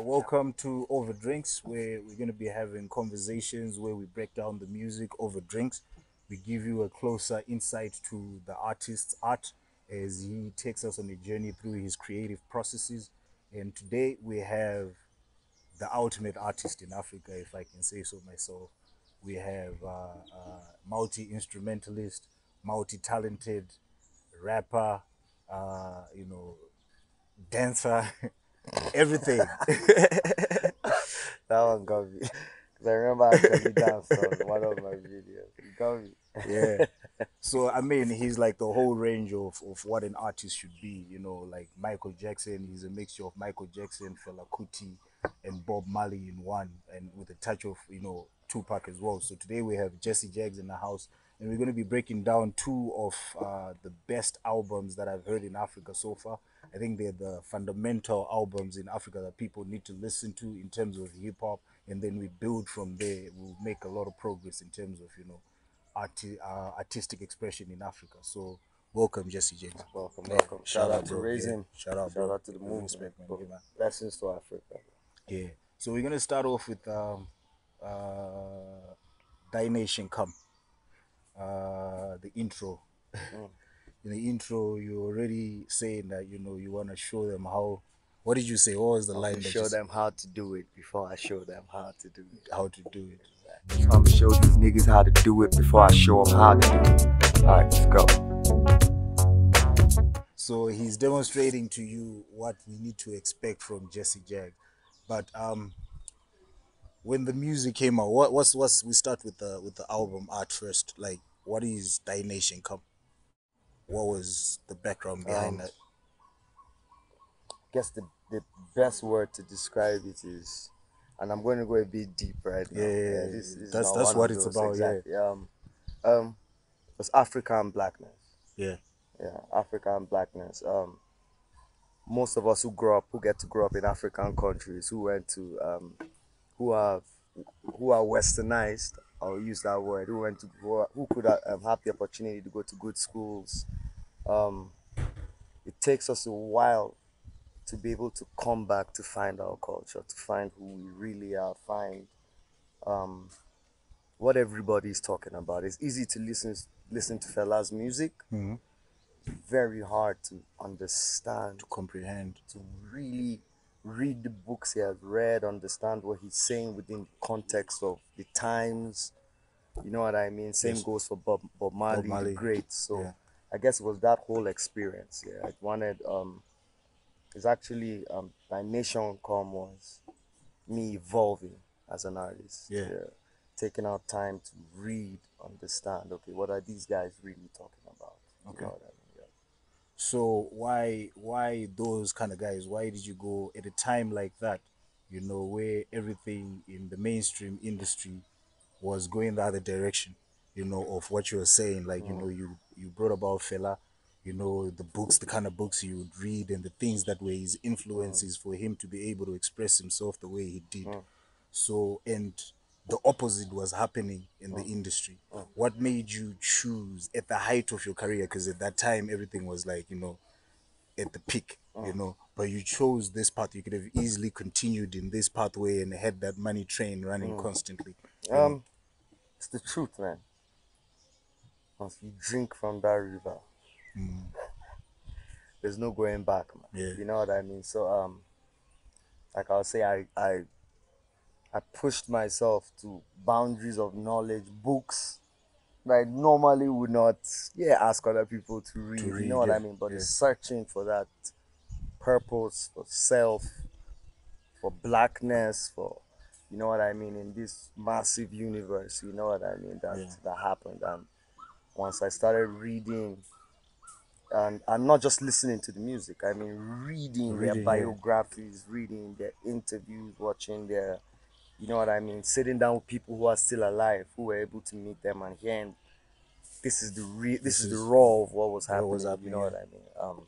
welcome to Overdrinks, where we're going to be having conversations where we break down the music over drinks. We give you a closer insight to the artist's art as he takes us on a journey through his creative processes. And today we have the ultimate artist in Africa, if I can say so myself. We have multi instrumentalist, multi talented rapper, you know, dancer, everything. That one got me. Because I remember I actually danced on one of my videos. You got me. Yeah. So I mean, he's like the whole range of what an artist should be. Like Michael Jackson. He's a mixture of Michael Jackson, Fela Kuti, and Bob Marley in one, and with a touch of Tupac as well. So today we have Jesse Jagz in the house, and we're going to be breaking down two of the best albums that I've heard in Africa so far. I think they're the fundamental albums in Africa that people need to listen to in terms of hip hop, and then we build from there. We'll make a lot of progress in terms of artistic expression in Africa. So welcome, Jesse James. Welcome, Yeah, welcome. shout Shout out, out to bro. Yeah, Raising. shout out, Shout bro. out to the movement. Respect, man. Bro. Yeah, man. Blessings to Africa. Yeah. So we're gonna start off with uh, Thy Nation Come. The intro. Mm. In the intro, you're already saying that you want to show them how. What did you say? What was the I'm line gonna that show you said? them how to do it before I show them how to do it. How to do it? I'm gonna show these niggas how to do it before I show them how to do it. Alright, let's go. So he's demonstrating to you what we need to expect from Jesse Jagz. But when the music came out, what's we start with the album art first. Like, what is Thy Nation Come? What was the background behind that? Guess the best word to describe it is, and I'm going to go a bit deep right now. Yeah, This is that's not that's one what of it's those about. exactly. It's African blackness. Yeah, Yeah, African blackness. Most of us who get to grow up in African countries, who have, who are westernized, I'll use that word, who could have the opportunity to go to good schools. Um, it takes us a while to be able to come back to find our culture, to find who we really are, find um, what everybody is talking about. It's easy to listen to Fela's music, mm-hmm. very hard to understand, To comprehend. to really read the books he has read, understand what he's saying within the context of the times. You know what I mean? Same Yes. goes for Bob Marley, the Marley. great. So Yeah. I guess it was that whole experience. Yeah, I wanted. It's actually my nation come was me evolving as an artist. Yeah. Taking out time to read, understand. Okay, what are these guys really talking about? You Okay. know what I mean? Yeah. So why those kind of guys? Why did you go at a time like that? Where everything in the mainstream industry was going the other direction. Of what you were saying. Like you brought about Fela. The books, the kind of books you would read, and the things that were his influences for him to be able to express himself the way he did. So, and the opposite was happening in the industry. What made you choose at the height of your career? Because at that time, everything was like, at the peak, but you chose this path. You could have easily continued in this pathway and had that money train running constantly. It's the truth, man. Once you drink from that river, there's no going back, man. Yeah. You know what I mean? So like I'll say, I pushed myself to boundaries of knowledge, books that I normally would not, ask other people to read. To You know read, what yeah, I mean? But yeah. it's searching for that purpose, for self, for blackness, for, you know what I mean, in this massive universe. You know what I mean? Yeah. That happened. And once I started reading, and not just listening to the music, I mean reading their Reading, yeah. biographies, reading their interviews, watching their, you know what I mean, sitting down with people who are still alive, who were able to meet them and hearing this is the raw of what was happening. was You happening, know yeah. what I mean?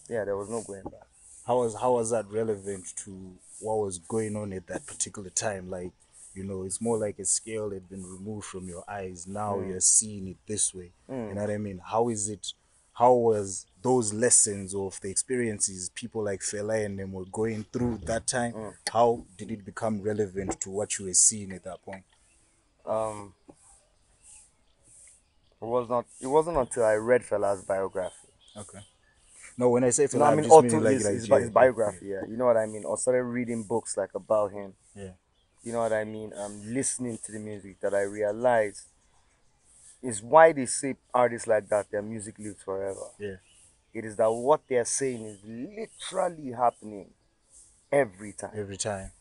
Yeah, there was no going back. How was that relevant to what was going on at that particular time? Like, it's more like a scale had been removed from your eyes. Now you're seeing it this way. You know what I mean? How is it? how was those lessons of the experiences people like Fela and them were going through that time? Mm. How did it become relevant to what you were seeing at that point? Um, it wasn't until I read Fela's biography. Okay. No, when I say No, I Fela, I'm mean just auto meaning like his yeah, yeah, yeah, biography. Yeah, you know what I mean. Or started reading books like about him. yeah, You know what I mean. Listening to the music that I realized is why they say artists like that their music lives forever. yeah. It is that what they're saying is literally happening every time. Every time,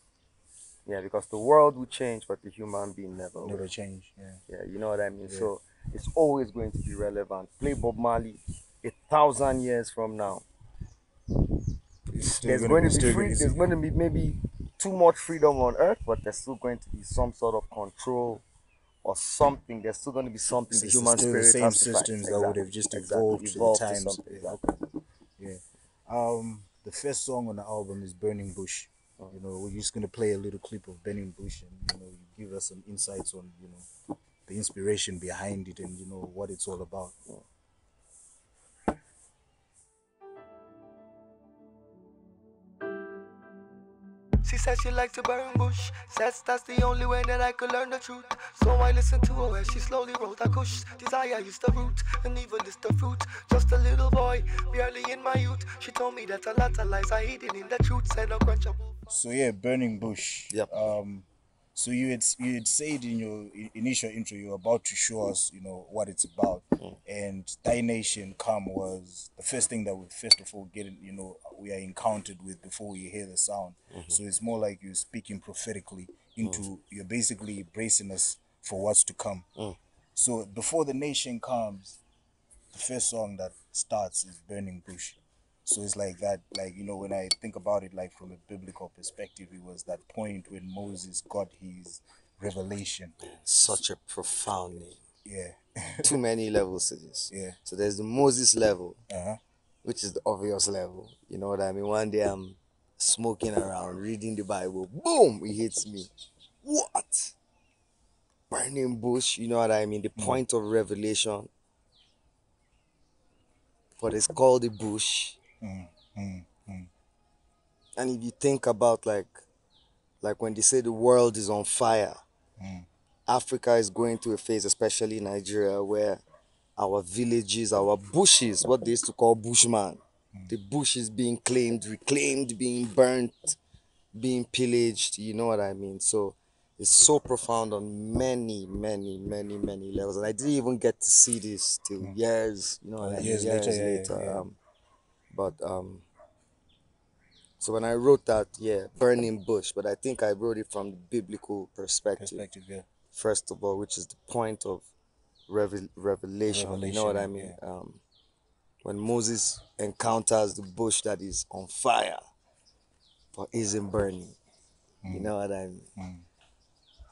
Yeah, because the world will change, but the human being never never will. change. Yeah, Yeah, you know what I mean. yeah. So it's always going to be relevant. Play Bob Marley 1,000 years from now. It's still There's gonna going be to be still free. gonna There's see. going to be maybe too much freedom on earth, but there's still going to be some sort of control or something. There's still going to be something the It's human still the spirit same has to fight. systems that would Exactly, have just exactly. evolved to the Evolve to times. something. Yeah, Exactly. okay. Yeah. The first song on the album is Burning Bush. You know, we're just gonna play a little clip of Burning Bush, and you give us some insights on the inspiration behind it, and what it's all about. She says she likes to burn bush. Says that's the only way that I could learn the truth. So I listen to her as she slowly wrote a kush. Desire is the root, and evil is the fruit. Just a little boy, barely in my youth. She told me that a lot of lies are hidden in the truth. Said no quenchable. So yeah, Burning Bush. Yep. So you had said in your initial intro you're about to show us what it's about, and Thy Nation Come was the first thing that we first of all we are encountered with before we hear the sound. So it's more like you're speaking prophetically into you're basically bracing us for what's to come. So before the nation comes, the first song that starts is Burning Bush. So it's like that, like, when I think about it, like from a biblical perspective, it was that point when Moses got his revelation. Such a profound name. Yeah, Too many levels to this. yeah, So there's the Moses level, uh-huh. which is the obvious level. You know what I mean? One day I'm smoking around, reading the Bible. Boom! It hits me. What? Burning bush. You know what I mean? The Mm, point of revelation. But it's called the bush. mm, mm, mm, And if you think about like when they say the world is on fire, mm, Africa is going through a phase, especially Nigeria, where our villages, our bushes, what they used to call bushman, the bush is being claimed, reclaimed, being burnt, being pillaged. You know what I mean? So it's so profound on many, many, many, many levels. And I didn't even get to see this till mm. years, you know what Oh, I mean, years later, years yeah, yeah, later. yeah. But so when I wrote that, yeah, burning bush, but I think I wrote it from the biblical perspective, Perspective, yeah. first of all, which is the point of revelation. You know what I Revelation, mean? yeah. When Moses encounters the bush that is on fire but isn't burning. You Mm, know what I mean? mm.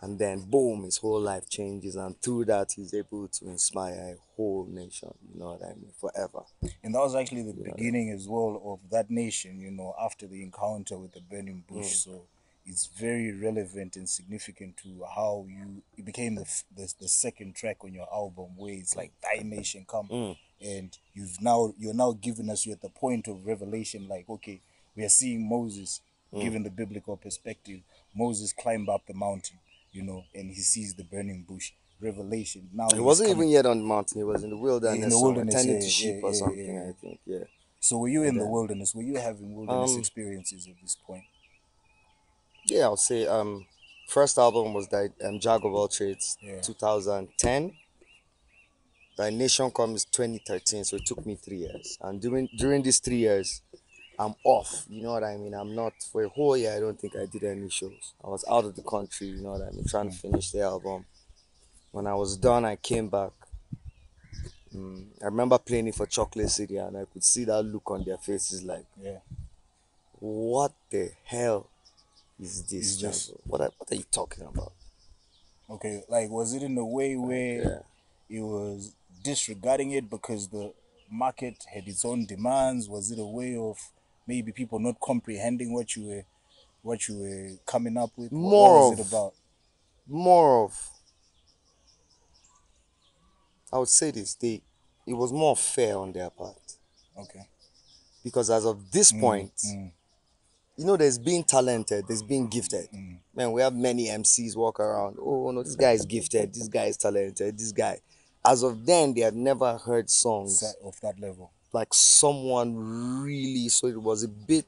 And then boom, his whole life changes, and through that, he's able to inspire a whole nation. You know what I mean? Forever. And that was actually the You know what I beginning as well of that nation, after the encounter with the burning bush. mean? So it's very relevant and significant to how it became the second track on your album, where it's like Thy Nation Come. Mm, And you're now giving us, you're at the point of revelation, like, okay, we are seeing Moses, mm. given the biblical perspective. Moses climbed up the mountain, and he sees the burning bush. Revelation. Now He he's wasn't coming even yet on the mountain. He was in the in wilderness the somewhere, wilderness. tending Yeah, to yeah, sheep or yeah, yeah, something. yeah. I think. Yeah. So were you And in the then, wilderness? Were you having wilderness um, experiences at this point? yeah, I'll say, first album was that Jack of all trades, Yeah. 2010. Thy Nation Comes 2013. So it took me 3 years, and during these 3 years, I'm off. You know what I mean? I'm not for a whole year. I don't think I did any shows. I was out of the country. You know what I mean? Trying to Mm, finish the album. When I was done, I came back. I remember playing it for Chocolate City, and I could see that look on their faces, like, yeah. "What the hell is this, It's just Jungle? What are you talking about?" okay. Like, was it in a way Like, where yeah, it was disregarding it because the market had its own demands? Was it a way of maybe people not comprehending what you were coming up with? What more was it of, about? more of. I would say this. it was more fair on their part. Okay. Because as of this Mm, point, mm, there's being talented, there's being gifted. mm. Man, we have many MCs walk around. Oh no, this guy is gifted, this guy is talented, this guy. As of then, they had never heard songs Of that level. like someone really. So it was a bit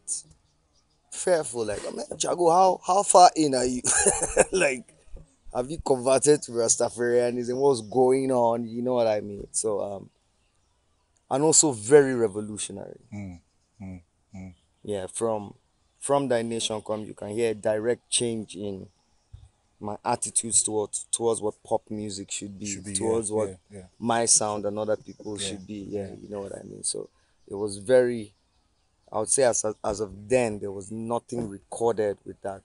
fearful. Like, oh man, Jago, how far in are you? Like, have you converted to Rastafarianism? What's going on? You know what I mean? So and also very revolutionary. Mm, mm, mm. Yeah, from Thy Nation Come, you can hear a direct change in my attitudes towards what pop music should be, Should be, yeah, towards what yeah, yeah, my sound and other people yeah, should be. Yeah, yeah. you know what I mean. So it was very. I would say as of then, there was nothing recorded with that.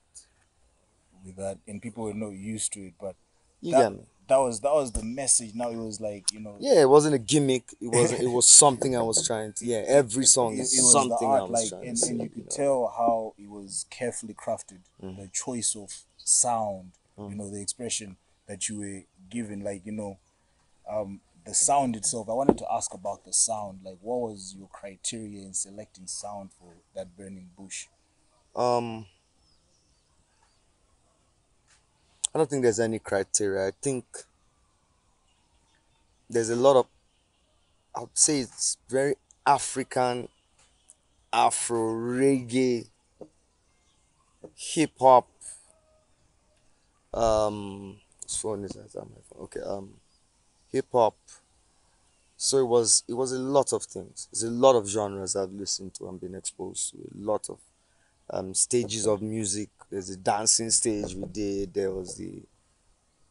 With that, and people were not used to it, but You that get me? that was the message. Now it was like, Yeah, it wasn't a gimmick. It wasn't. It was something I was trying to. Yeah, every song it is was the something I art, was like, trying to and say. you You could know. tell how it was carefully crafted, Mm, the choice of sound, mm. the expression that you were given, like, the sound itself. I wanted to ask about the sound, like, what was your criteria in selecting sound for that Burning Bush? Um, I don't think there's any criteria. I think there's a lot of. I would say it's very African, Afro reggae, hip hop. Whose phone is that? Is that my phone? Okay. Hip hop. So it was a lot of things. There's a lot of genres I've listened to and been exposed to. A lot of stages of music. There's a dancing stage we did. There was the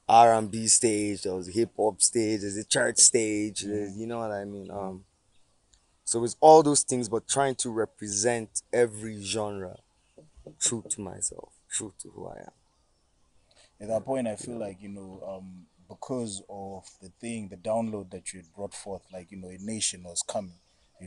R&B stage. There was the hip hop stage. There's a church stage. You know what I mean. So it's all those things, but trying to represent every genre true to myself, true to who I am. At that point, I You feel know. like, because of the thing, the download that you had brought forth, like, a nation was coming, a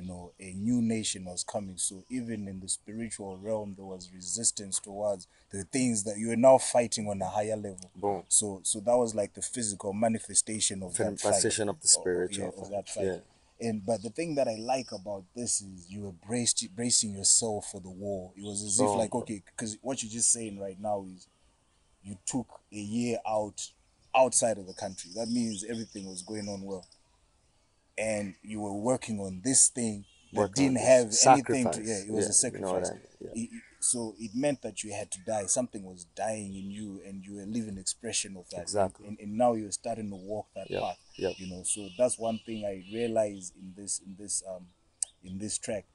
new nation was coming. So even in the spiritual realm, there was resistance towards the things that you were now fighting on a higher level. Boom. So that was like the physical manifestation of that fight, Manifestation of the yeah, spiritual of fight. that fight. Yeah. And but the thing that I like about this is you were bracing yourself for the war. It was as if, Boom. like, okay, because what you're just saying right now is you took a year outside of the country. That means everything was going on well, and you were working on this thing that Working on didn't this have anything to. Yeah, sacrifice. it was Yeah. a You know what I sacrifice. mean. Yeah. So it meant that you had to die. Something was dying in you, and you were living expression of that. And, Exactly. and, and now you're starting to walk that Yep. path. Yep. So that's one thing I realized in this track.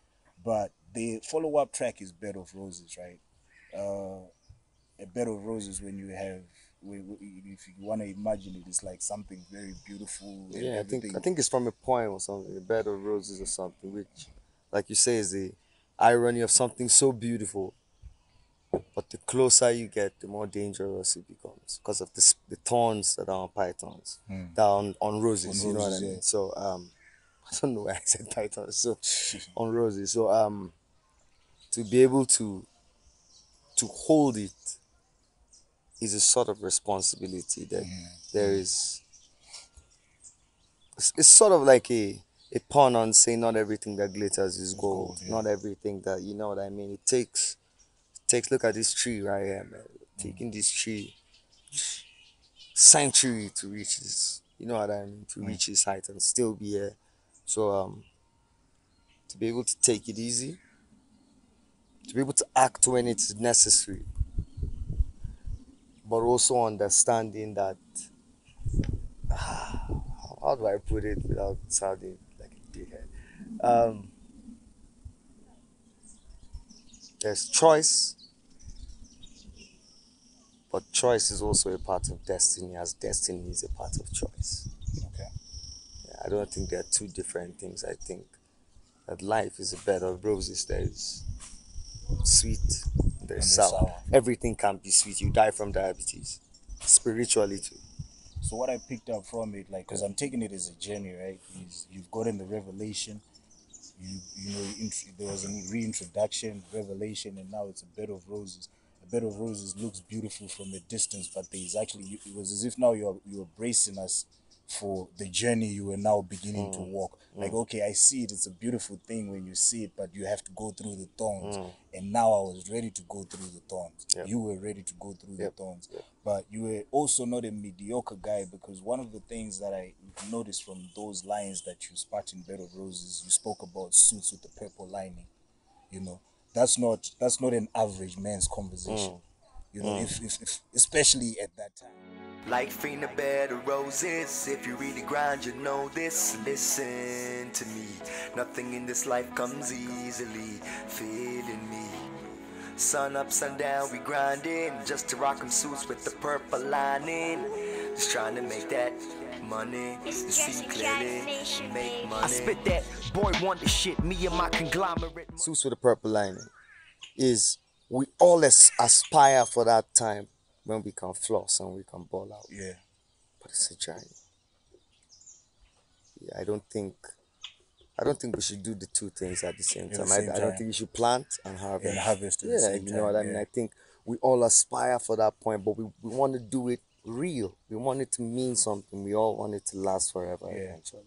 But the follow up track is Bed of Roses, right? A bed of roses, when you have, if you want to imagine it, it's like something very beautiful and Yeah. I everything. think it's from a poem or something. A bed of roses or something, which, like you say, is the irony of something so beautiful. But the closer you get, the more dangerous it becomes because of the thorns that are on pythons, that are on On roses. You know what I roses, yeah. mean? So I don't know why I said pythons. So on roses. So to be able to hold it is a sort of responsibility that there is. It's sort of like a pun on saying not everything that glitters is It's gold. gold, yeah. Not everything that you know what I mean. It takes look at this tree right here, man. Taking this tree century to reach this. You know what I mean? To reach this height and still be here. So to be able to take it easy, to be able to act when it's necessary, but also understanding that how do I put it without sounding like a dickhead? Um, there's choice, but choice is also a part of destiny, as destiny is a part of choice. Okay. Yeah, I don't think they're two different things. I think that life is a bed of roses. There's sweet, there's And they're sour. sour. Everything can be sweet. You die from diabetes. Spiritually too. So what I picked up from it, like, because I'm taking it as a journey, right? Is you've gotten the revelation, there was a reintroduction, revelation, and now it's a bed of roses. A bed of roses looks beautiful from a distance, but there's actually, it was as if now you're bracing us for the journey you were now beginning to walk. Like, okay, I see it, it's a beautiful thing when you see it, but you have to go through the thorns. And now I was ready to go through the thorns. Yep. You were ready to go through the Yep. thorns. Yep. But you were also not a mediocre guy, because one of the things that I noticed from those lines that you spat in Bed of Roses, you spoke about suits with the purple lining. You know, that's not an average man's conversation. You know, if especially at that time. Life ain't a bed of roses. If you really grind, you know this. Listen to me. Nothing in this life comes easily. Feeling me. Sun up, sun down, we grinding. Just to rock 'em suits with the purple lining. Just trying to make that money. You see clearly, make money. I spit that boy wonder shit. Me and my conglomerate. Suits with the purple lining is we all aspire for that time when we can floss and we can ball out. Yeah. But it's a journey. Yeah, I don't think we should do the two things at the same time. I don't think you should plant and harvest. And harvest at the same you know time, what I mean? yeah. I think we all aspire for that point, but we want to do it real. We want it to mean something. We all want it to last forever eventually.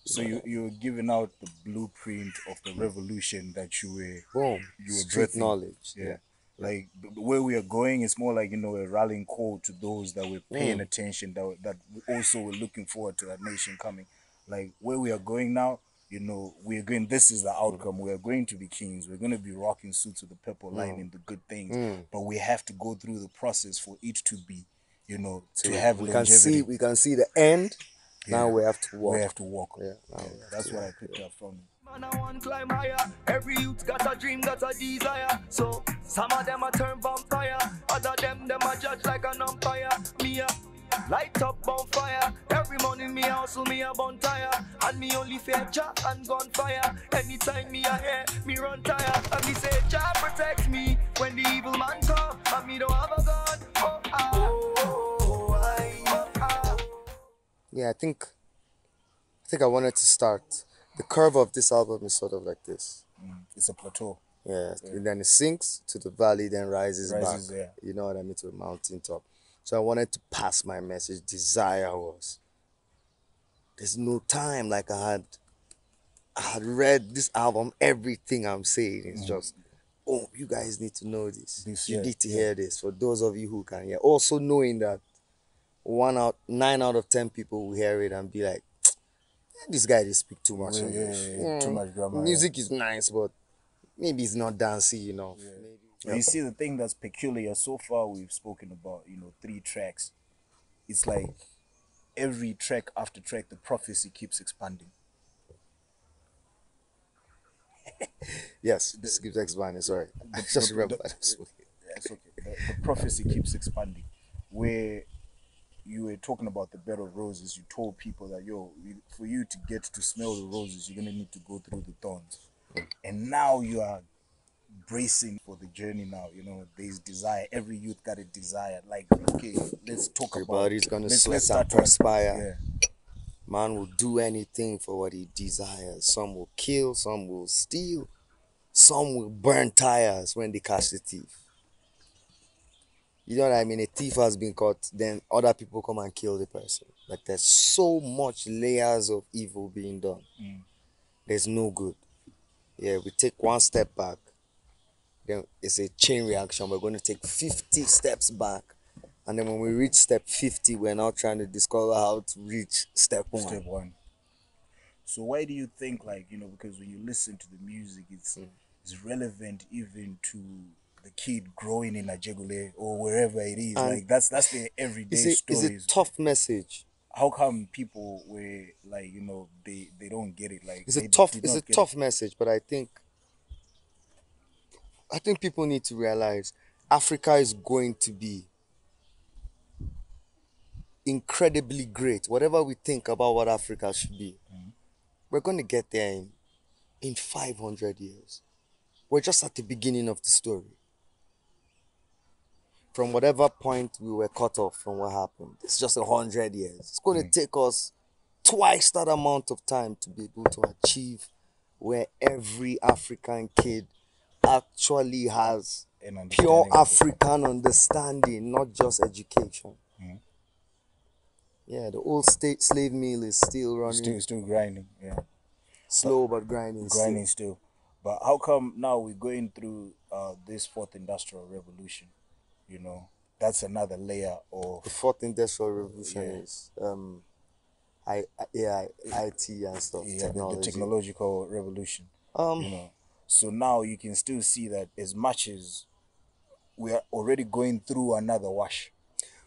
So you're giving out the blueprint of the revolution that you were Boom. you were Street birthing. knowledge. Yeah. Like where we are going, it's more like, you know, a rallying call to those that were paying attention, that also were looking forward to that nation coming. Like where we are going now, you know, we are going. This is the outcome. We are going to be kings. We're going to be rocking suits with the purple lining, the good things. But we have to go through the process for it to be, you know, to have longevity. We can see the end. Now we have to walk. We have to walk. Yeah, That's what I picked up from you. Man, I want climb higher. Every youth got a dream, got a desire. So some of them a turn vampire. Other them a judge like an umpire. Me a light up bonfire. Every morning me hustle, me a bonfire. And me only fear Jah and gunfire. Anytime me a hear, me run tire. And me say Jah protect me when the evil man come. And me don't have a gun. Oh, ah. Yeah, I think I wanted to start. The curve of this album is sort of like this. It's a plateau. Yeah. And then it sinks to the valley, then rises back. Yeah. You know what I mean? To a mountaintop. So I wanted to pass my message. Desire was. There's no time. Like I had read this album. Everything I'm saying is just, oh, you guys need to know this. You need to hear this. For those of you who can hear. Also knowing that 9 out of 10 people will hear it and be like, this guy just speak too much English. Too much grammar. Music is nice, but maybe it's not dancey enough. But you see, the thing that's peculiar, so far we've spoken about, you know, 3 tracks. It's like every track after track, the prophecy keeps expanding. Yes, this keeps expanding. Sorry, I just remember that. It's okay. The prophecy keeps expanding. Where you were talking about the bed of roses, you told people that, for you to get to smell the roses, you're going to need to go through the thorns. And now you are bracing for the journey now. You know, there's desire. Every youth got a desire. Like, okay, let's talk about Everybody's going to sweat start and perspire. Yeah. Man will do anything for what he desires. Some will kill, some will steal, some will burn tires when they catch the thief. You know what I mean? A thief has been caught, then other people come and kill the person. Like there's so much layers of evil being done. There's no good. Yeah, we take one step back, then it's a chain reaction. We're going to take 50 steps back. And then when we reach step 50, we're now trying to discover how to reach step 1. Step 1. So why do you think, like, you know, because when you listen to the music, it's relevant even to the kid growing in Ajegule or wherever it is. And like that's their everyday stories. It's a tough message. How come people were like, you know, they don't get it? Like it's a tough message, but I think people need to realize Africa is going to be incredibly great. Whatever we think about what Africa should be, we're going to get there in 500 years. We're just at the beginning of the story. From whatever point we were cut off from what happened, it's just 100 years. It's going to take us twice that amount of time to be able to achieve where every African kid actually has pure African understanding, not just education. Yeah, the old state slave mill is still running Still grinding. Yeah, but slow but grinding still. grinding still. But how come now we're going through this fourth industrial revolution? You know, that's another layer of, The fourth industrial revolution yeah, is AI, IT and stuff, yeah, the technology. technological revolution. Um, You know, so now you can still see that as much as we are already going through another wash.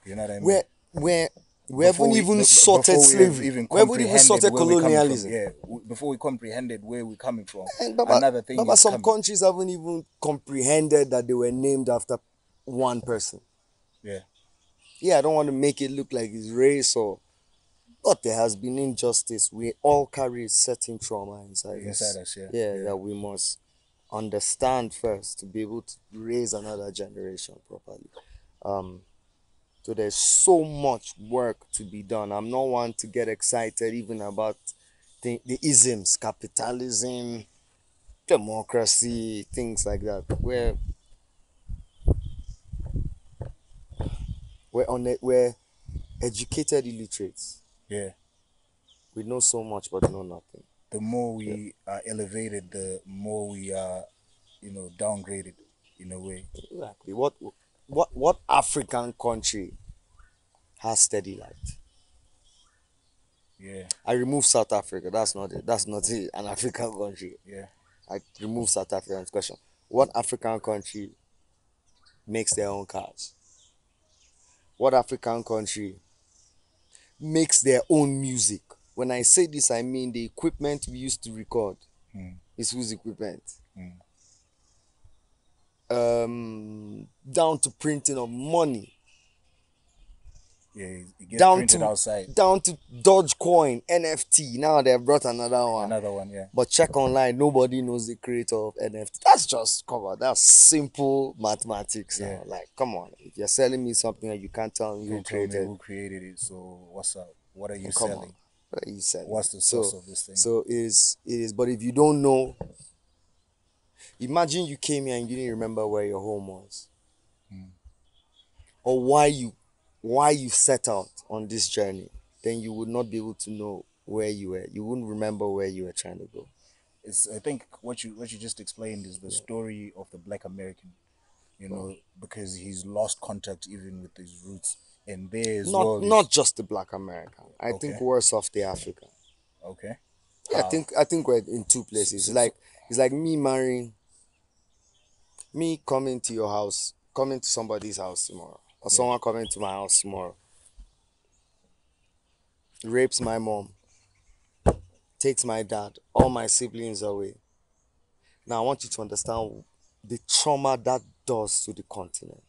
You know what I mean? where where we haven't even sorted Before we have slavery. even We haven't even comprehended sorted where we're coming from, colonialism. yeah, before we comprehended where we're coming from, And another thing Baba, is some coming. countries haven't even comprehended that they were named after one person. Yeah, Yeah, I don't want to make it look like it's race or, but there has been injustice. We all carry a certain trauma inside inside us. us. Yeah, Yeah, yeah. that we must understand first to be able to raise another generation properly. Um, so there's so much work to be done. I'm not one to get excited even about the isms, capitalism, democracy, things like that. We're educated illiterates. Yeah. We know so much but know nothing. The more Yeah, we are elevated, the more we are, downgraded in a way. exactly. What African country has steady light? Yeah, I remove South Africa. That's not it. That's not it. An African country. yeah. I remove South African question. What African country makes their own cars? What African country makes their own music? When I say this, I mean the equipment we used to record Mm, is whose equipment? mm. Down to printing of money, Yeah, it gets down printed to outside. Dogecoin, NFT. Now they've brought another one. Another one, yeah. But check online, nobody knows the creator of NFT. That's just cover. That's simple mathematics Yeah. now. Like, come on. If you're selling me something and you can't tell me who Can't tell me created, who created it. So what's up? What are you come on. selling? What are you selling? What's the source of this thing? So it is. But if you don't know, imagine you came here and you didn't remember where your home was, or why you set out on this journey. Then you would not be able to know where you were. You wouldn't remember where you were trying to go. It's, I think what you just explained is the story of the Black American. Because he's lost contact even with his roots, and there as Not well not is just the Black American. I think okay. worse off the African. Okay. Yeah, How? I think we're in two places. It's like me marrying, me coming to your house, coming to somebody's house tomorrow, or Yeah. someone coming to my house tomorrow, rapes my mom, takes my dad, all my siblings away. Now I want you to understand the trauma that does to the continent.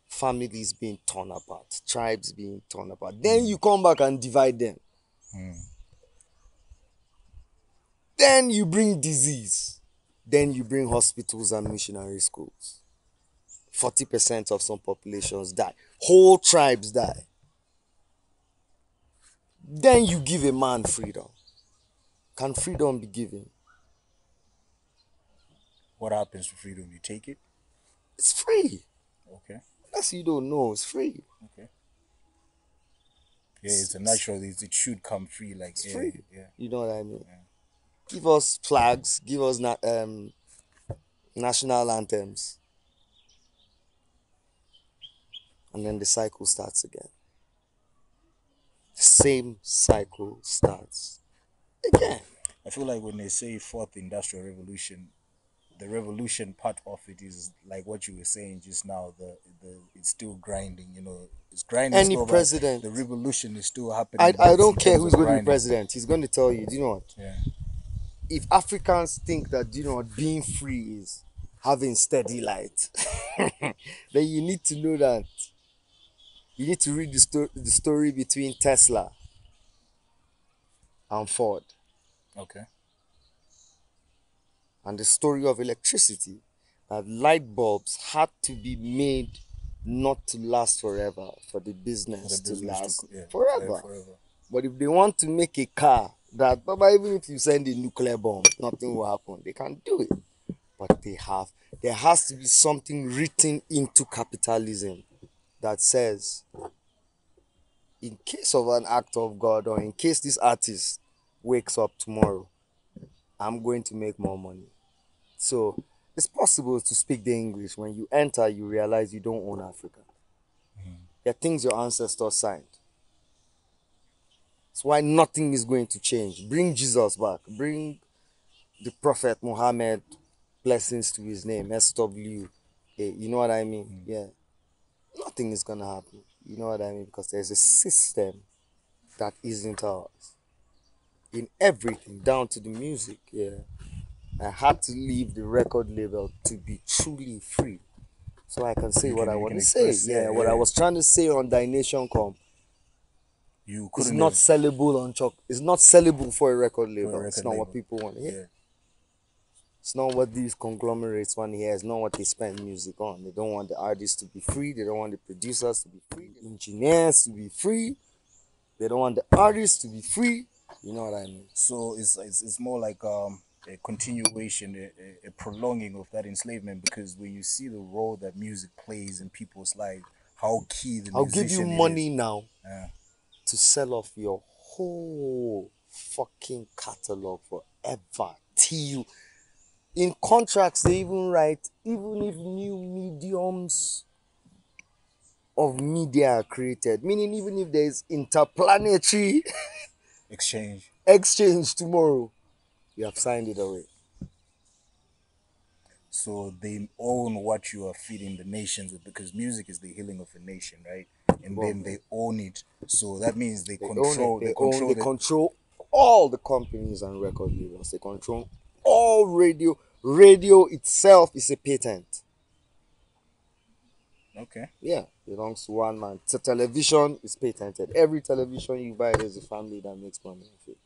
Families being torn apart, tribes being torn apart. Then you come back and divide them. Then you bring disease. Then you bring hospitals and missionary schools. 40% of some populations die. Whole tribes die. Then you give a man freedom. Can freedom be given? What happens to freedom? You take it. It's free. Okay. That's you don't know. It's free. Okay. Yeah, it's a natural. It should come free. Like It's yeah, free. yeah. You know what I mean? Give us flags. Give us national anthems. And then the cycle starts again. The same cycle starts again. I feel like when they say fourth industrial revolution, the revolution part of it is like what you were saying just now. The it's still grinding. It's grinding Any still, but president, the revolution is still happening. I But it's in don't care terms who's of going to be grinding. president. He's going to tell you, do you know what? Yeah. If Africans think that, you know what, being free is having steady light, then you need to know that you need to read the story between Tesla and Ford, Okay. and the story of electricity. That light bulbs had to be made not to last forever, for the For the business to business to last yeah forever. forever. But if they want to make a car that, Baba, even if you send a nuclear bomb, nothing will happen. They can do it. But there has to be something written into capitalism that says in case of an act of God, or in case this artist wakes up tomorrow, I'm going to make more money. So it's possible to speak the English. When you enter, you realize you don't own Africa. There are things your ancestors signed. That's why nothing is going to change. Bring Jesus back. Bring the Prophet Muhammad, blessings to his name, SW. You know what I mean? Yeah. Nothing is gonna happen. You know what I mean? Because there's a system that isn't ours. In everything, down to the music, yeah. I had to leave the record label to be truly free. So I can say what I You want can to say. express, Yeah, yeah, what I yeah. was trying to say on Dination Com You is couldn't not have sellable on chalk. It's not sellable for a record for a label. It's record not what label. people want to hear. Yeah. It's not what these conglomerates want to hear. It's not what they spend music on. They don't want the artists to be free. They don't want the producers to be free. The engineers to be free. They don't want the artists to be free. You know what I mean? So it's more like a continuation, a prolonging of that enslavement, because when you see the role that music plays in people's lives, how key the I'll give you musician it is. money now Yeah. to sell off your whole fucking catalog forever. Till in contracts they even write, even if new mediums of media are created, meaning even if there's interplanetary Exchange. exchange tomorrow, you have signed it away. So they own what you are feeding the nations with, because music is the healing of a nation, right? And Well, then they own it. So that means they own it. they They control control all the companies and record labels. They control all radio. Radio itself is a patent. okay. Yeah, belongs to one man. So television is patented. Every television you buy, there's a family that makes money off it.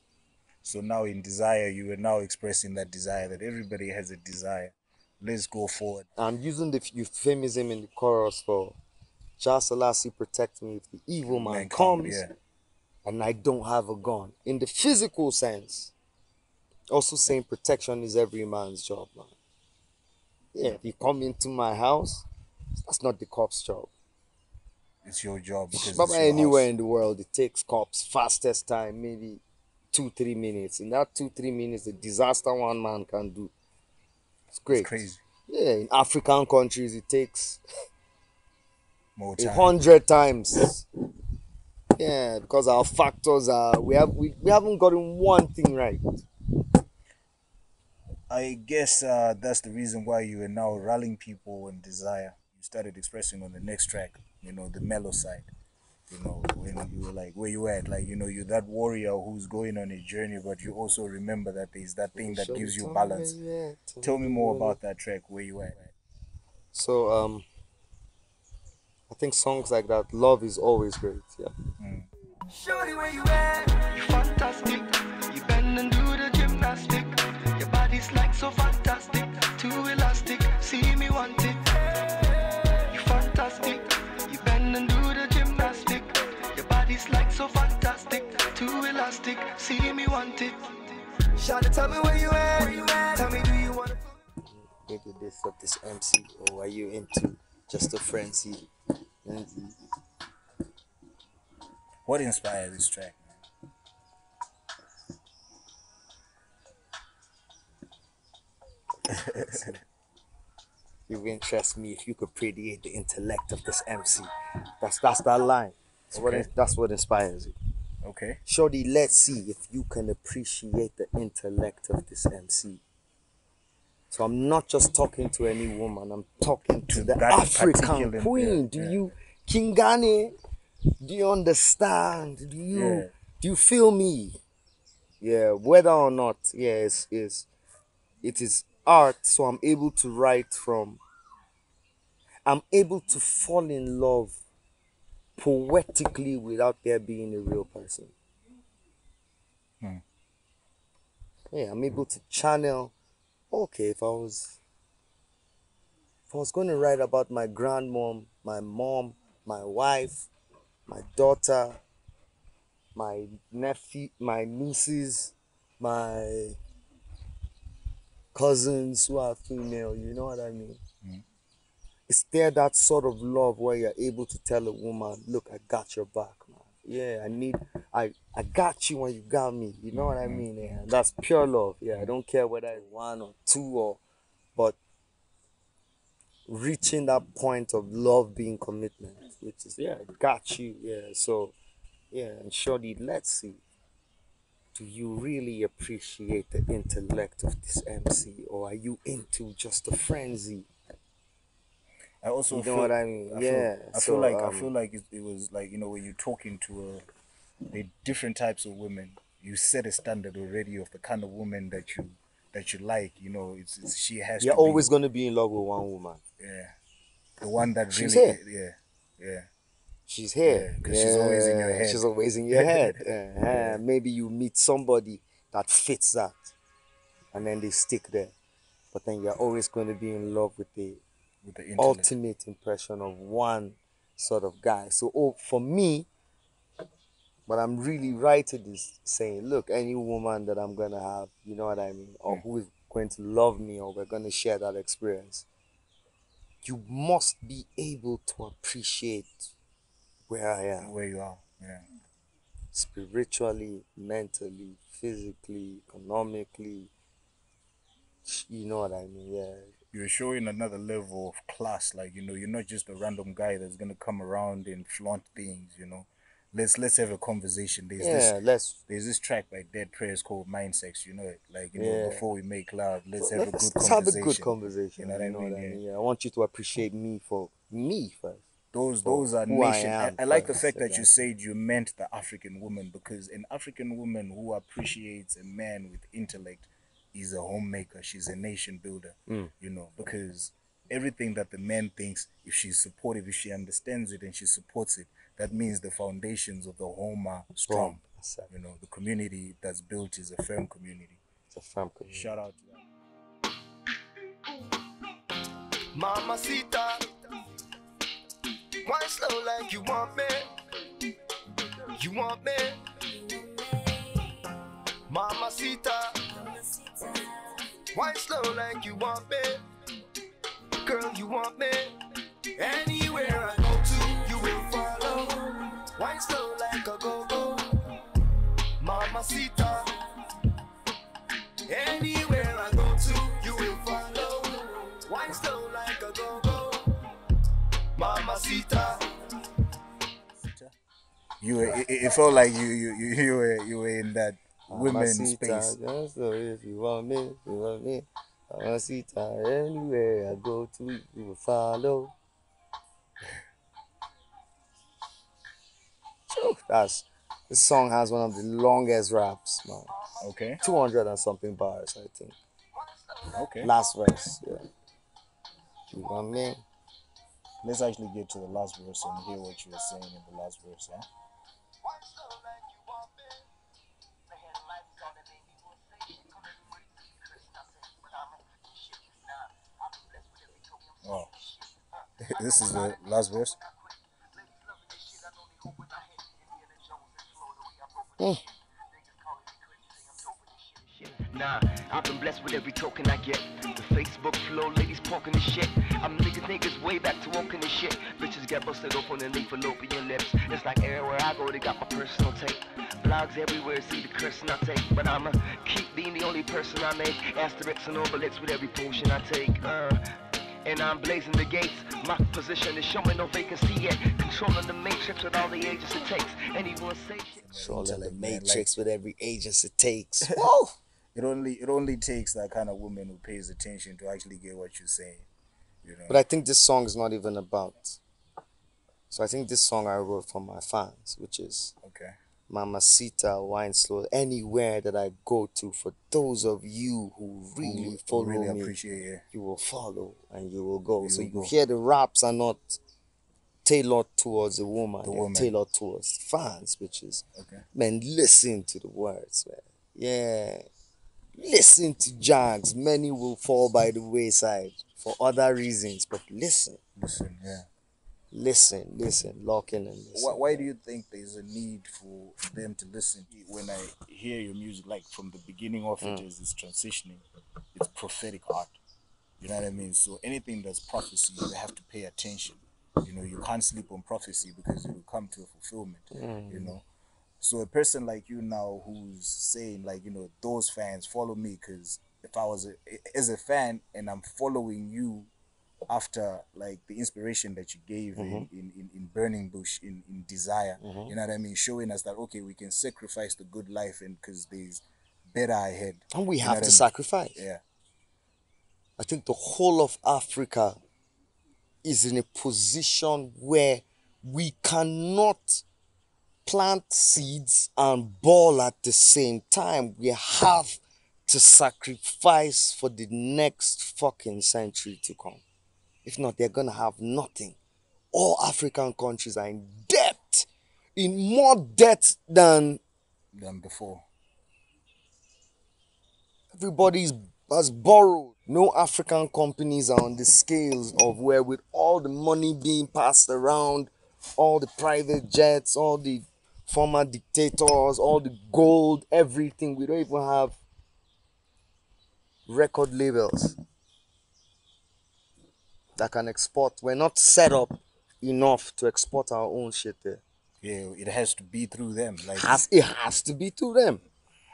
So now in desire, you are now expressing that desire, that everybody has a desire. Let's go forward. I'm using the euphemism in the chorus for Jah Selassie protect me if the evil man Man come, comes yeah. and I don't have a gun. In the physical sense, also saying protection is every man's job, man. Yeah, if you come into my house, that's not the cop's job. It's your job because But it's your anywhere house. in the world, it takes cops fastest time, maybe 2-3 minutes. In that 2-3 minutes, the disaster one man can do. It's It's great. crazy. Yeah, in African countries, it takes More a time. 100 times. Yeah, because our factors are we haven't gotten one thing right. I guess that's the reason why you are now rallying people on desire. You started expressing on the next track, the mellow side. When you were like, where you at? Like, you're that warrior who's going on a journey, but you also remember that there's that thing that Shorty, gives you tell me where balance. you at. Tell me more about that track, where you at. So I think songs like that, love is always great. Yeah. Mm. Shorty, where you at? You fantastic. You bend and do the gymnastic. Your body's like so fantastic. Too elastic. See me want it. You fantastic. You bend and do the gymnastic. Your body's like so fantastic. Too elastic. See me want it. Shawty, tell me where you at. Tell me, do you want to? Maybe this of this MC, or are you into just a frenzy? What inspired this track, man? You would interest me if you could predict the intellect of this MC. That's that line. Okay. That's what inspires you. Okay. Shorty, let's see if you can appreciate the intellect of this MC. So I'm not just talking to any woman, I'm talking to the that African particular- queen. yeah, yeah. You Kingani, do you understand? Yeah. Do you feel me? Yeah, whether or not, yeah, it is art, so I'm able to fall in love poetically without there being a real person. Hmm. Yeah, I'm able to channel. Okay, if I was going to write about my grandmom, my mom, my wife, my daughter, my nephew, my nieces, my cousins who are female, you know what I mean? Is there that sort of love where you're able to tell a woman, look, I got your back, man? Yeah, I got you when you got me. You know what I mean? Yeah, that's pure love. Yeah, I don't care whether it's one or two or, but reaching that point of love being commitment, which is yeah, I got you. Yeah, so yeah, and surely let's see. Do you really appreciate the intellect of this MC, or are you into just a frenzy? I also You know feel, what I mean? I feel, Yeah. I feel So like, it was like, when you're talking to the different types of women, you set a standard already of the kind of woman that you like. She has you're to be, always gonna be in love with one woman. yeah, the one that She's really, here. yeah, yeah, She's here. yeah, because she's always in your Yeah, head. she's always in your head. Yeah, Maybe you meet somebody that fits that, and then they stick there. But then you're always going to be in love with the with the intellect. ultimate impression of one sort of guy. So, for me, what I'm really writing is saying, look, any woman that I'm gonna have, you know what I mean, or who is going to love me, or we're gonna share that experience, you must be able to appreciate where I am Where you are, yeah. spiritually, mentally, physically, economically. You know what I mean? Yeah. You're showing another level of class. Like, you're not just a random guy that's gonna come around and flaunt things. Let's have a conversation. There's this Yeah. Let's. there's this track by Dead Prayers called Mind Sex, you know it. Like, Yeah. before we make love, let's So have a good let's have a good conversation. You conversation. know what You I know what mean? I Yeah. mean? Yeah. I want you to appreciate me for me first, for Those are who I nation. am I like the first. fact that you Exactly. said you meant the African woman, because an African woman who appreciates a man with intellect is a homemaker. She's a nation builder. Mm. Because everything that the man thinks, if she's supportive, if she understands it and she supports it, that means the foundations of the home are Boom. strong. That's it. The community that's built is a firm community. It's a firm community. Shout out to that. Mamacita, wine slow like you want me. You want me. Mamacita, wine slow like you want me. Girl, you want me. Anywhere I go to, you will follow. Wine slow like a go-go. Mamacita, anywhere I go to, you will follow. Wine slow like a go-go. Mamacita. It felt like you were in that women space. Mamacita, just know if you want me, you want me. Mamacita, anywhere I go to, you will follow. This song has one of the longest raps, man. Okay. 200 and something bars, I think. Okay. Last verse, yeah. You want me? Let's actually get to the last verse and hear what you were saying in the last verse, huh? Oh, this is the last verse. Nah, I've been blessed with every token I get. The Facebook flow, ladies poking this shit. I'm niggas way back to walking this shit. Bitches get busted open and leave fallopian lips. It's like everywhere I go, they got my personal tape. Blogs everywhere, see the cursing I take. But I'ma keep being the only person I make. Asterisks and overlicks with every potion I take. And I'm blazing the gates. My position is showing no vacancy yet. Controlling the matrix with all the agents it takes. Anyone say shit. Controlling the Intellect, man, matrix with every agents it takes. Whoa! It only takes that kind of woman who pays attention to actually get what you're saying. But I think this song is not even about. So I think this song I wrote for my fans, which is Okay. Mamacita, Wine Slow, anywhere that I go to, for those of you who really follow really me, appreciate it. you will follow and you will go. So will you go. hear the raps are not tailored towards the woman, they're woman. tailored towards the fans, which is, Okay. man, listen to the words, man. Yeah. Listen to Jagz. Many will fall by the wayside for other reasons, but listen, Yeah. listen, lock in and listen. Why do you think there's a need for them to listen? When I hear your music, like from the beginning of it as it's transitioning, it's prophetic art. You know what I mean? So anything that's prophecy, they have to pay attention. You know, you can't sleep on prophecy because it will come to a fulfillment. You know, so a person like you now who's saying like, you know, those fans follow me because if I was as a fan and I'm following you after like the inspiration that you gave in Burning Bush in Desire, you know what I mean, showing us that okay, we can sacrifice the good life and because there's better ahead. And we You know have what I to mean? sacrifice. Yeah. I think the whole of Africa is in a position where we cannot plant seeds and ball at the same time. We have to sacrifice for the next fucking century to come. If not, they're gonna have nothing. All African countries are in debt, in more debt than Than before. everybody has borrowed. No African companies are on the scales of where, with all the money being passed around, all the private jets, all the former dictators, all the gold, everything. We don't even have record labels that can export. We're not set up enough to export our own shit there. Yeah, it has to be through them. Like It has to be to them.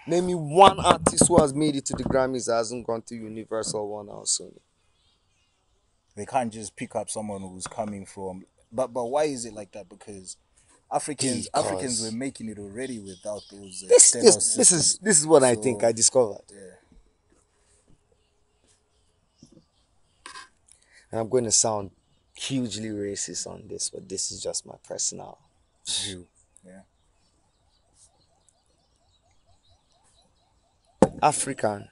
Name me one artist who has made it to the Grammys that hasn't gone to Universal One or Sony. they can't just pick up someone who's coming from. But why is it like that? Because Africans were Because making it already without those this external this this is systems. this is what I think I So discovered. yeah, And I'm going to sound hugely racist on this, but this is just my personal view. Yeah. African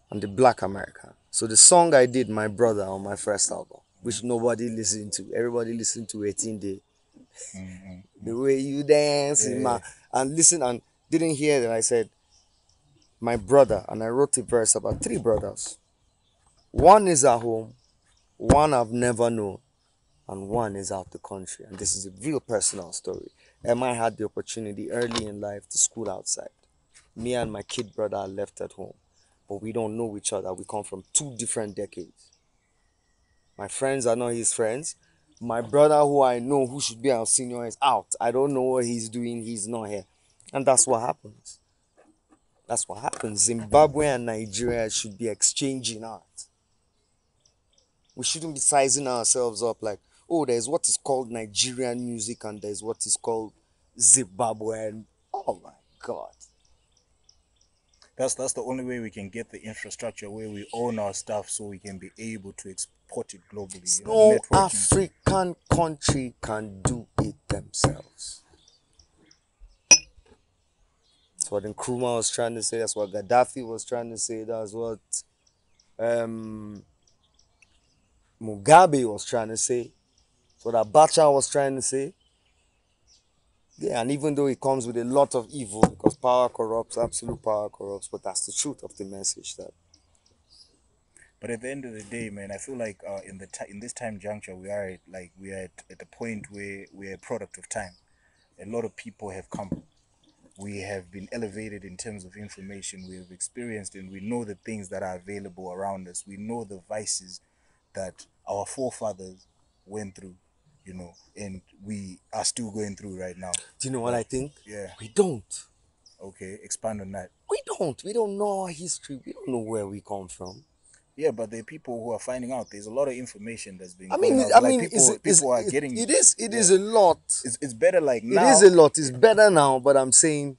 and the Black American. So the song I did, My Brother, on my first album, which nobody listened to. Everybody listened to 18 Day. The way you dance in Yeah. my, and listen, and didn't hear that I said my brother, and I wrote a verse about three brothers. One is at home, one I've never known, and one is out the country. And this is a real personal story. I had the opportunity early in life to school outside. Me and my kid brother are left at home, but we don't know each other. We come from two different decades. My friends are not his friends. My brother, who I know, who should be our senior, is out. I don't know what he's doing. He's not here. And that's what happens. That's what happens. Zimbabwe and Nigeria should be exchanging art. We shouldn't be sizing ourselves up like, oh, there's what is called Nigerian music and there's what is called Zimbabwean. Oh my God. That's the only way we can get the infrastructure where we own our stuff so we can be able to export it globally. You know, No networking. African country can do it themselves. That's what Nkrumah was trying to say. That's what Gaddafi was trying to say. That's what um, Mugabe was trying to say. That's what Abacha was trying to say. Yeah, and even though it comes with a lot of evil, because power corrupts, absolute power corrupts, but that's the truth of the message. That But at the end of the day, man, I feel like in this time juncture we are at the point where we're a product of time. A lot of people have come. We have been elevated in terms of information. We have experienced and we know the things that are available around us. We know the vices that our forefathers went through, you know, and we are still going through right now. do you know what But I think? yeah, We don't. okay, expand on that. We don't. We don't know our history. We don't know where we come from. Yeah, but there are people who are finding out. There's a lot of information that's been I going mean, out. I Like mean, people are getting. it Yeah, is a lot. it's better like It now. is a lot. It's better now, but I'm saying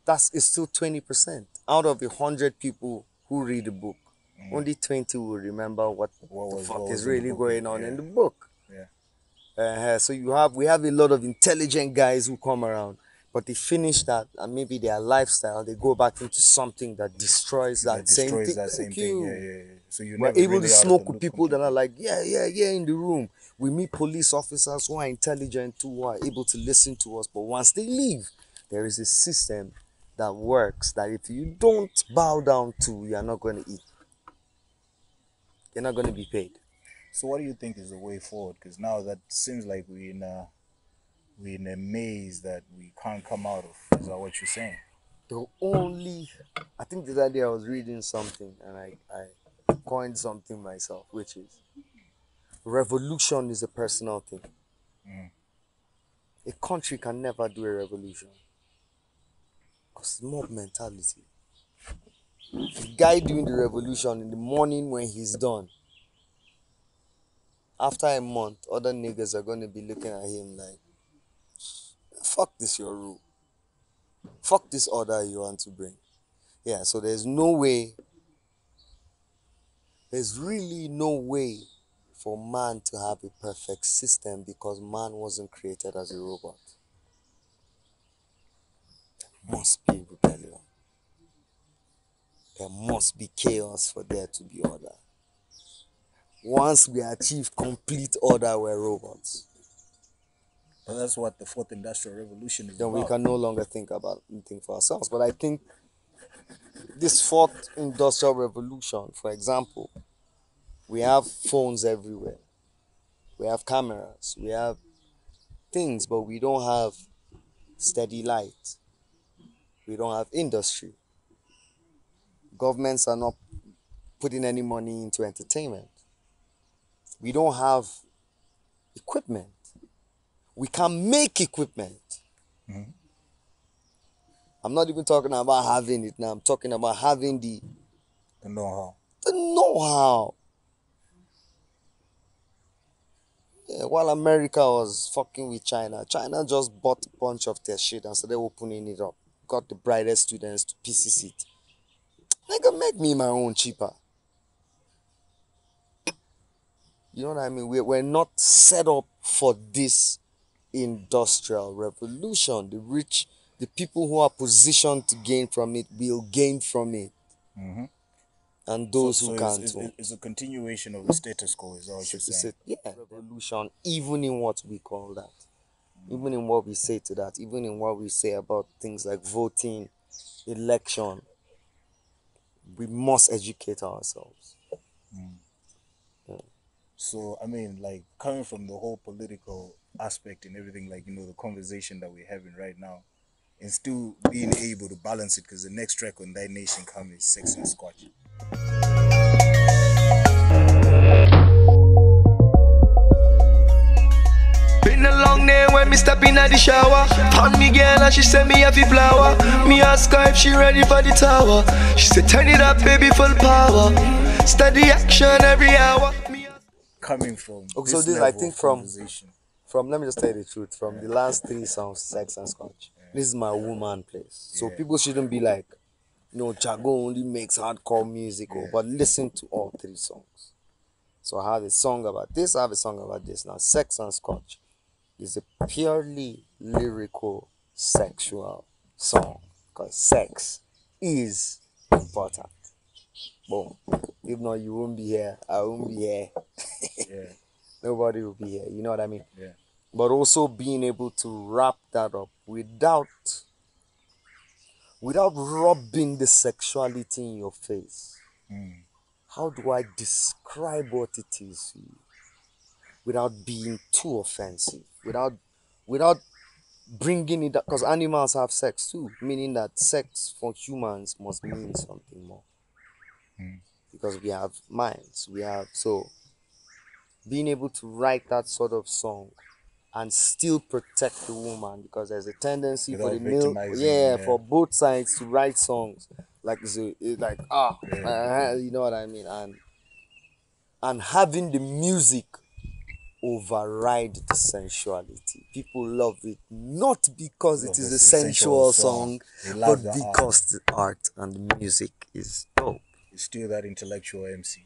it's still 20%. Out of 100 people who read the book, only 20 will remember what the fuck What is was in the really book? going on Yeah, in the book. yeah. So we have a lot of intelligent guys who come around, but they finish that and maybe their lifestyle they go back into something that destroys That that same destroys thing. that Thank same thing. Yeah, you. yeah, yeah. So you're We're never able to really out of the smoke with loop people that are completely. like, yeah, yeah, yeah, in the room. We meet police officers who are intelligent, who are able to listen to us. But once they leave, there is a system that works that if you don't bow down to, you're not going to eat. You're not going to be paid. So what do you think is the way forward? Because now that seems like we're in a maze that we can't come out of. Is that what you're saying? The only, I think the other day I was reading something and I coined something myself, which is Revolution is a personal thing. A country can never do a revolution because it's mob mentality. The guy doing the revolution in the morning when he's done, after a month, other niggas are going to be looking at him like, fuck this your rule. Fuck this order you want to bring. Yeah, so there's really no way for man to have a perfect system because man wasn't created as a robot. There must be rebellion. There must be chaos for there to be order. Once we achieve complete order, we're robots. But that's what the fourth industrial revolution is Then we about. can no longer think for ourselves. But I think this fourth industrial revolution, for example, we have phones everywhere. We have cameras. We have things, but we don't have steady light. We don't have industry. Governments are not putting any money into entertainment. We don't have equipment. We can make equipment. I'm not even talking about having it now. I'm talking about having the know-how. The know-how. Yeah, while America was fucking with China, China just bought a bunch of their shit and started opening it up. Got the brightest students to pieces it. I can make me my own cheaper. You know what I mean? We're not set up for this industrial revolution. The rich, the people who are positioned to gain from it will gain from it. And those who can't. It's a continuation of the status quo, is that what you're saying? Yeah, revolution, even in what we call that. Even in what we say to that. Even in what we say about things like voting, election. We must educate ourselves. So, I mean, like, coming from the whole political aspect and everything, like, you know, the conversation that we're having right now, and still being able to balance it, because the next track on That Nation comes is Sex and Scotch. Been a long day when me step in at the shower. Found me girl and she sent me a flower. Me ask her if she ready for the tower. She said turn it up baby full power. Steady action every hour. Coming from so this I think from let me just tell you the truth, from the last 3 songs, Sex and Scotch, this is my woman place. So people shouldn't be like, no, Jago only makes hardcore music, but listen to all 3 songs. So I have a song about this, I have a song about this. Now, Sex and Scotch is a purely lyrical, sexual song, because sex is important. Boom. If not, you won't be here. I won't be here. Nobody will be here. You know what I mean? Yeah. But also being able to wrap that up without rubbing the sexuality in your face. How do I describe what it is to you without being too offensive? Without bringing it up, because animals have sex too, meaning that sex for humans must mean something more. Because we have minds, so being able to write that sort of song and still protect the woman, because there's a tendency for the male, for both sides to write songs like you know what I mean, and having the music override the sensuality. People love it not because it is a sensual song, but because the art and the music is dope. It's still that intellectual MC.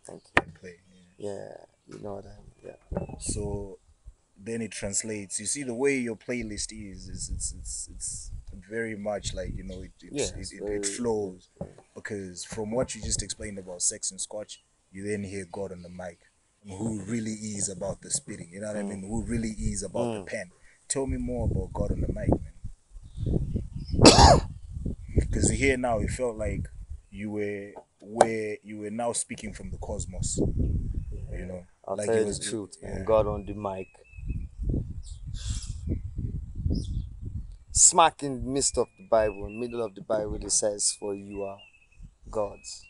Thank you. Play. Yeah, you know what I mean. Yeah. So then it translates. You see the way your playlist is it's very much like, you know, it flows, because from what you just explained about Sex and Scotch, you then hear God on the mic, who really is about the spitting. You know what I mean? Who really is about the pen. Tell me more about God on the mic, man. Because here now it felt like you were now speaking from the cosmos. You know, I'll like tell you the truth, man. God on the mic. Smack in the midst of the Bible, in the middle of the Bible, it says, "For you are gods."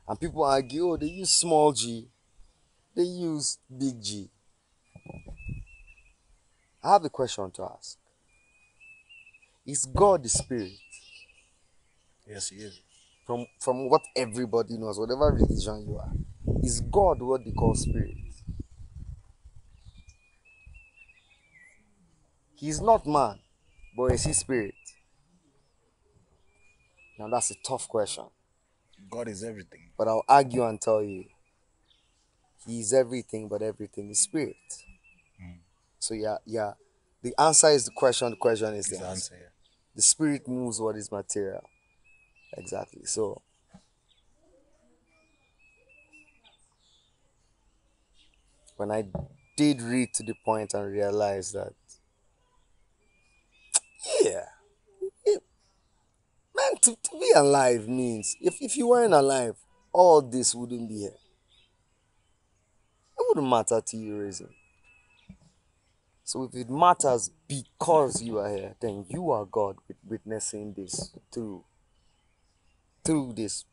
And people argue, oh, they use small g. they use big G. I have a question to ask. Is God the spirit? Yes, he is. From what everybody knows, whatever religion you are, is God what they call spirit? He's not man, but is he spirit? Now that's a tough question. God is everything. But I'll argue and tell you, he is everything, but everything is spirit. So yeah. The answer is the question is the answer. Yeah. The spirit moves what is material. Exactly. So when I did read to the point and realize that, yeah, man, to be alive means, if you weren't alive, all this wouldn't be here. It wouldn't matter to you, reason. So if it matters because you are here, then you are God witnessing this through this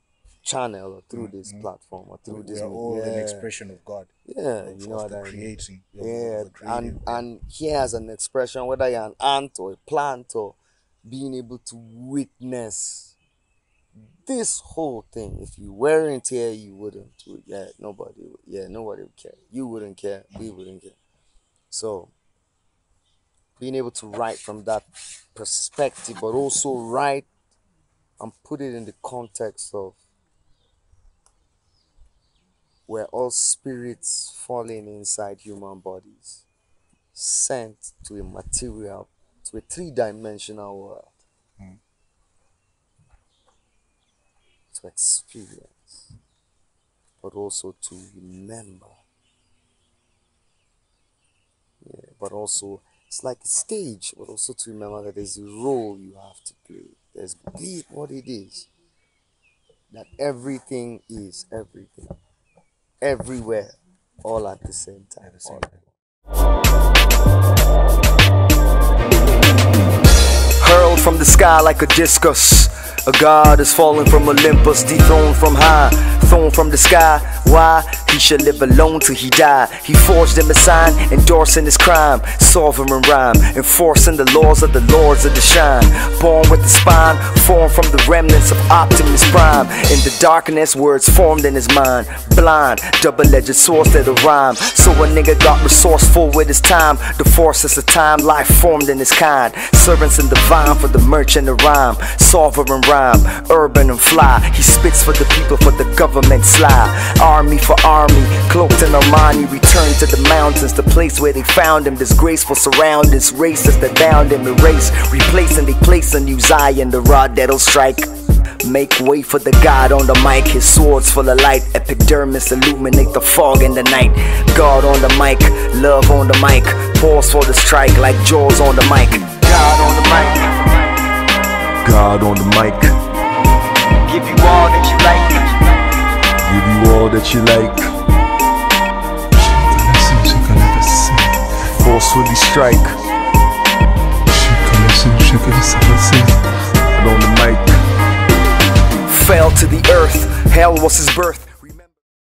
channel or through this platform or through this. We are all an expression of God. Yeah, you know of what the I mean. creating. Yeah, and here's an expression, whether you're an ant or a plant or being able to witness this whole thing. If you weren't here, you wouldn't. Nobody would care. You wouldn't care. We wouldn't care. So being able to write from that perspective, but also write and put it in the context of we're all spirits falling inside human bodies, sent to a material, to a three-dimensional world, to experience, but also to remember. Yeah, but also it's like a stage, but also to remember that there's a role you have to play. There's be it what it is. That everything is everything. Everywhere. All at the same time. At the same time. Hurled from the sky like a discus, a god is falling from Olympus, dethroned from high, thrown from the sky. Why? He should live alone till he die. He forged him a sign, endorsing his crime, sovereign rhyme, enforcing the laws of the lords of the shine. Born with the spine, formed from the remnants of Optimus Prime. In the darkness, words formed in his mind. Blind, double-edged swords that'll rhyme. So a nigga got resourceful with his time. The force is the time, life formed in his kind. Servants in the vine for the merchant of rhyme. Sovereign rhyme, urban and fly. He spits for the people, for the government sly. Army for army, cloaked in Armani. Returned to the mountains, the place where they found him. Disgraceful surroundings, races that bound him. Erase, replace and they place a new Zion. The rod that'll strike. Make way for the god on the mic. His sword's full of light. Epidermis illuminate the fog in the night. God on the mic, love on the mic. Pause for the strike like Jaws on the mic. God on the mic. God on the mic. Give you all that you like. Give you all that you like. Forcefully strike. And on the mic. Fell to the earth, hell was his birth.